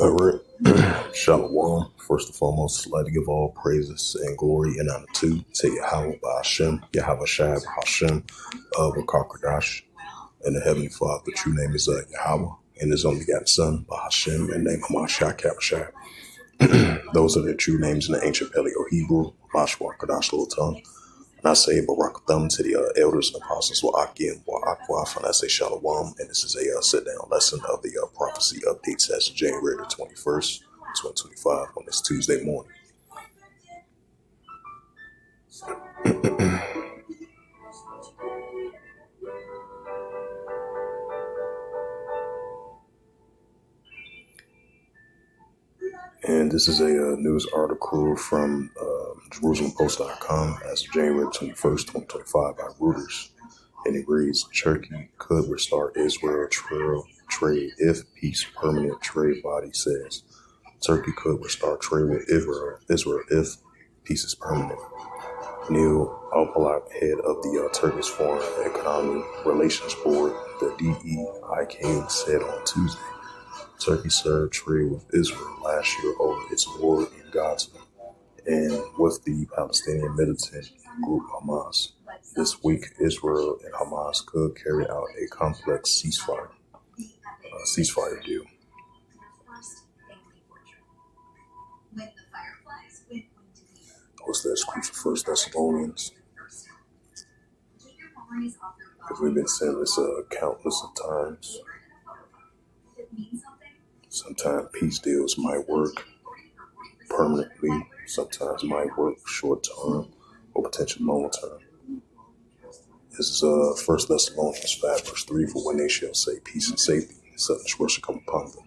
All right. Shalom. First and foremost, I'd like to give all praises and glory and honor to Yahweh Hashem, Yahweh Shai Hashem of Akarkadash, and the Heavenly Father. The true name is Yahweh, and His only begotten Son, Hashem, and name Hamashah Kabashai. Those are the true names in the ancient Paleo Hebrew, Mashwa Kadash Little Tongue. And I say Barak Thumb to the elders and apostles, Wa'akim, Wa'akwaf, and I say Shalom, and this is a sit-down lesson of the prophecy updates as of January the 21st, 2025 on this Tuesday morning. And this is a news article from JerusalemPost.com as of January 21st, 2025 by Reuters. And it reads, Turkey could restart Israel trade if peace permanent trade body says. Turkey could restart trade with Israel if peace is permanent. Neil Alpalak, head of the Turkish Foreign Economic Relations Board, the DEIK, said on Tuesday, Turkey served trade with Israel last year over its war in Gaza and with the Palestinian militant group Hamas. This week, Israel and Hamas could carry out a complex ceasefire deal. What's that scripture? First Thessalonians. Because we've been saying this countless of times. Sometimes peace deals might work permanently. Sometimes might work short term or potentially long term. This is 1 Thessalonians 5 verse 3. For when they shall say peace and safety, sudden shall come upon them.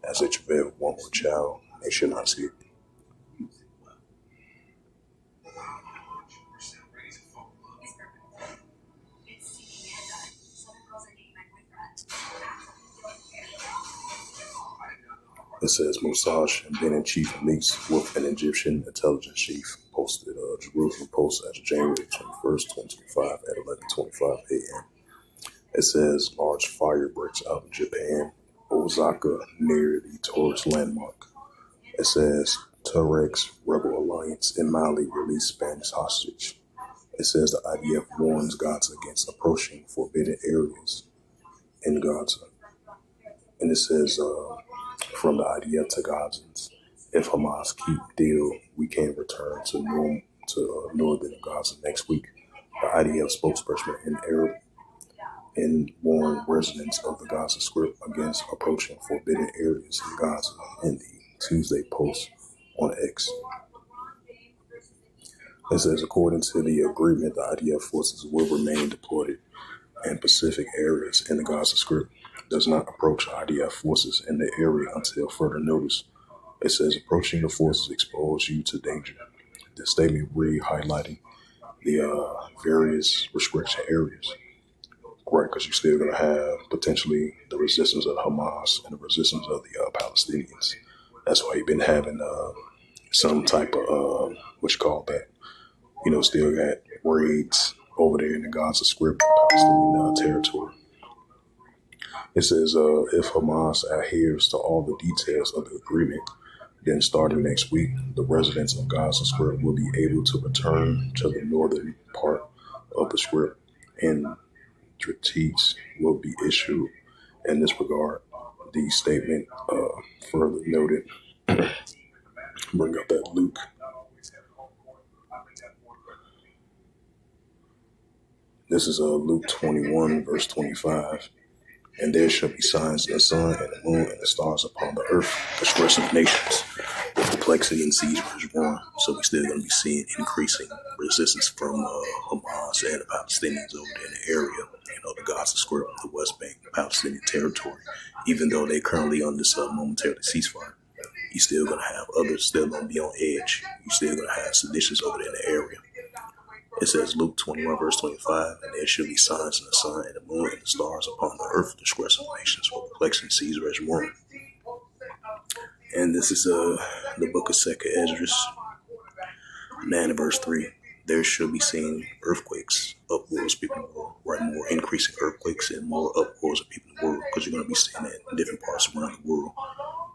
As they travail with one more child, they shall not see it. It says Mossad been in chief meets with an Egyptian intelligence chief, posted Jerusalem Post as of January 21st, 2025 at 11:25 a.m. It says large fire breaks out in Japan, Osaka, near the tourist landmark. It says Tuareg's rebel alliance in Mali released Spanish hostage. It says the IDF warns Gaza against approaching forbidden areas in Gaza. And it says from the IDF to Gazans, if Hamas keep deal, we can return to northern Gaza next week. The IDF spokesperson warned residents of the Gaza Strip against approaching forbidden areas in Gaza in the Tuesday post on X. It says, according to the agreement, the IDF forces will remain deployed in Pacific areas in the Gaza Strip. Does not approach IDF forces in the area until further notice. It says approaching the forces expose you to danger. The statement read highlighting the various restriction areas. Right, because you're still going to have potentially the resistance of Hamas and the resistance of the Palestinians. That's why you've been having some type of, still got raids over there in the Gaza Strip, Palestinian territory. It says if Hamas adheres to all the details of the agreement, then starting next week, the residents of Gaza Strip will be able to return to the northern part of the Strip, and treaties will be issued in this regard. The statement further noted, bring up that Luke. This is Luke 21, verse 25. And there shall be signs in the sun and the moon and the stars upon the earth, distress of nations, with perplexity and siege was born. So we're still going to be seeing increasing resistance from Hamas and the Palestinians over there in the area, the Gaza Strip, the West Bank, Palestinian territory. Even though they're currently on this momentarily ceasefire, you're still going to have others still going to be on edge. You're still going to have seditions over there in the area. It says Luke 21 verse 25, and there shall be signs in the sun and the moon and the stars upon the earth, distress of nations, for perplexing seas as one. And this is the book of 2 Esdras 9 and verse 3. There shall be seen earthquakes, uproars of people in the world, right? More increasing earthquakes and more uproars of people in the world, because you're going to be seeing that in different parts around the world.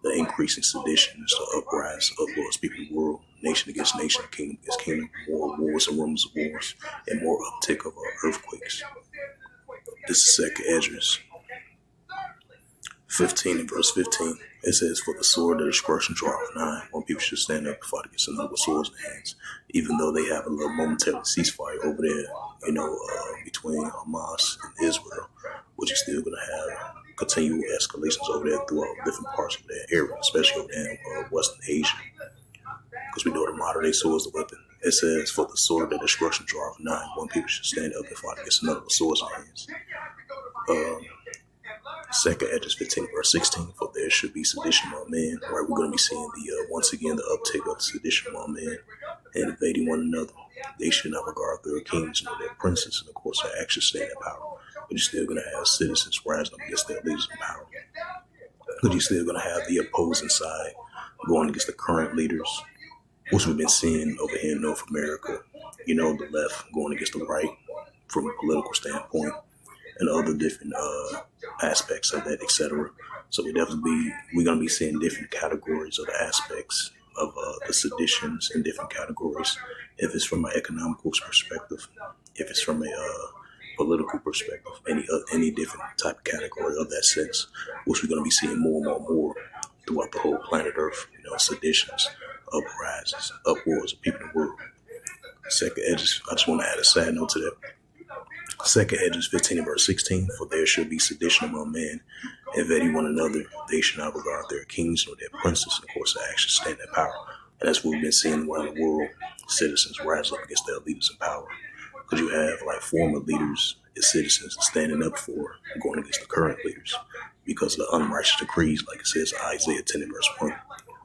the increasing seditions, the uprise of Lord's people of the world, nation against nation, kingdom against kingdom, more wars and rumors of wars, and more uptick of earthquakes. This is 2nd Esdras 15 and verse 15. It says, "For the sword of destruction draweth nigh, one people should stand up and fight against another with swords in hands." Even though they have a little momentary ceasefire over there, between Hamas and Israel, which is still going to have continual escalations over there throughout different parts of that area, especially over there in Western Asia, because we know the modern day sword is the weapon. It says, "For the sword of destruction draweth nigh, one people should stand up and fight against another with swords in hands." 2nd Esdras 15 verse 16, "For there should be sedition among men." Right, we're going to be seeing once again the uptick of sedition among men and invading one another. They should not regard their kings nor their princes, and of course their actions stand in power. But you're still going to have citizens rising up against their leaders in power. But you're still going to have the opposing side going against the current leaders, which we've been seeing over here in North America. The left going against the right from a political standpoint, and other different aspects of that, etc. So we're going to be seeing different categories of the aspects of the seditions in different categories. If it's from an economical perspective, if it's from a political perspective, any different type of category of that sense, which we're going to be seeing more and more throughout the whole planet Earth. Seditions, uprises, upwards of people in the world. 2nd Esdras, I just want to add a side note to that. 2nd Esdras 15 and verse 16, "For there should be sedition among men, invading one another. They should not regard their kings nor their princes, and of course their actions stand in power." And that's what we've been seeing around the world. Citizens rise up against their leaders in power. Because you have like former leaders and citizens standing up for going against the current leaders because of the unrighteous decrees, like it says in Isaiah 10 and verse 1.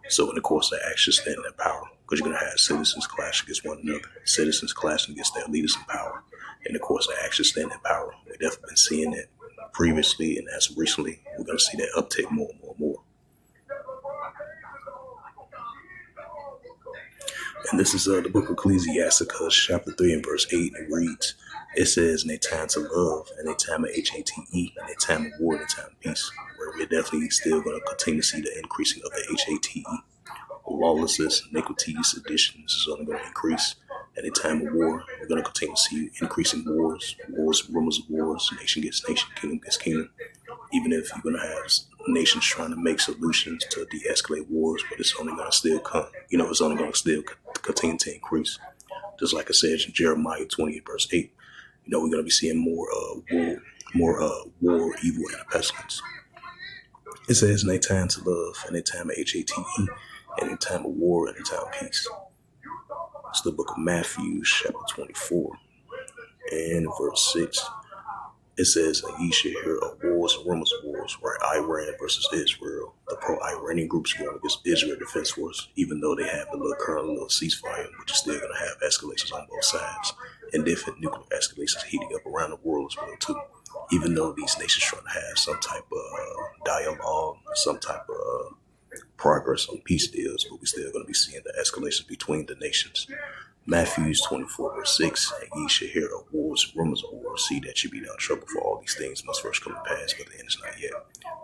So in the course their actions stand in power. Because you're going to have citizens clash against one another, citizens clashing against their leaders in power. And of course, the actions stand in power. We've definitely been seeing it previously, and as recently, we're going to see that uptick more and more and more. And this is the book of Ecclesiasticus, chapter 3 and verse 8, and it reads, it says, "In a time to love, and a time of HATE, and a time of war, and a time of peace," where we're definitely still going to continue to see the increasing of the HATE. Lawlessness, iniquity, seditions is only going to increase. At a time of war, we're going to continue to see increasing wars, rumors of wars, nation against nation, kingdom against kingdom. Even if you're going to have nations trying to make solutions to de-escalate wars, but it's only going to still come. It's only going to still continue to increase. Just like I said in Jeremiah 20 verse 8, we're going to be seeing more war, evil, and a pestilence. It says, "In a time to love, and a time of HATE, and a time of war, and a time of peace." It's the book of Matthew, chapter 24, and verse 6. It says, "And ye shall hear of wars and rumors of wars," right? Iran versus Israel. The pro-Iranian groups going against Israel Defense Force, even though they have the current little ceasefire, which is still going to have escalations on both sides, and different nuclear escalations heating up around the world as well, too. Even though these nations trying to have some type of dialogue, some type of progress on peace deals, but we're still going to be seeing the escalations between the nations. Matthew 24 verse 6, "And ye shall hear of wars, rumors of wars. See that you be not troubled, for all these things must first come to pass, but the end is not yet."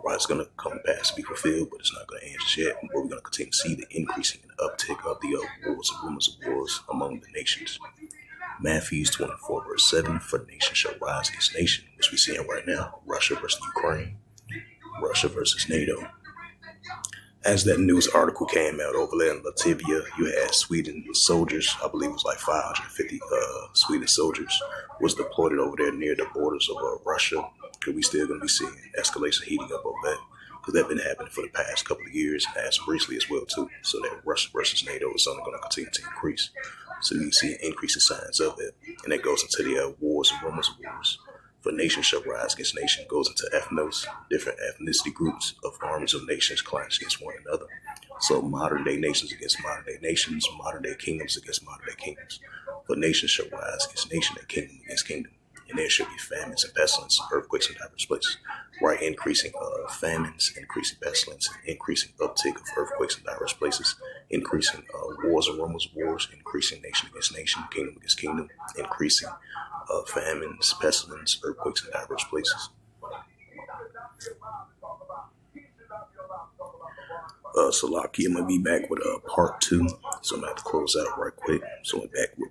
Right, it's going to come to pass to be fulfilled, but it's not going to end just yet. But we're going to continue to see the increasing and uptick of the wars and rumors of wars among the nations. Matthew 24 verse 7, "For nation shall rise against nation," which we're seeing right now. Russia versus Ukraine, Russia versus NATO. As that news article came out over there in Latvia, you had Sweden soldiers, I believe it was like 550 Sweden soldiers was deployed over there near the borders of Russia. Because we still going to be seeing escalation heating up over that. Because that's been happening for the past couple of years, and as recently as well too. So that Russia versus NATO is only going to continue to increase. So you can see increasing signs of it. And that goes into the wars and rumors of wars. "For nation shall rise against nation," goes into ethnos, different ethnicity groups of armies of nations clash against one another. So modern day nations against modern day nations, modern day kingdoms against modern day kingdoms. "For nation shall rise against nation, and kingdom against kingdom. And there shall be famines and pestilence, earthquakes in diverse places." Right, increasing famines, increasing pestilence, increasing uptick of earthquakes in diverse places, increasing wars and rumors of wars, increasing nation against nation, kingdom against kingdom, increasing famines, pestilence, earthquakes in diverse places. Salaki, I'm gonna be back with part two. So I'm gonna have to close out right quick. So I'm back with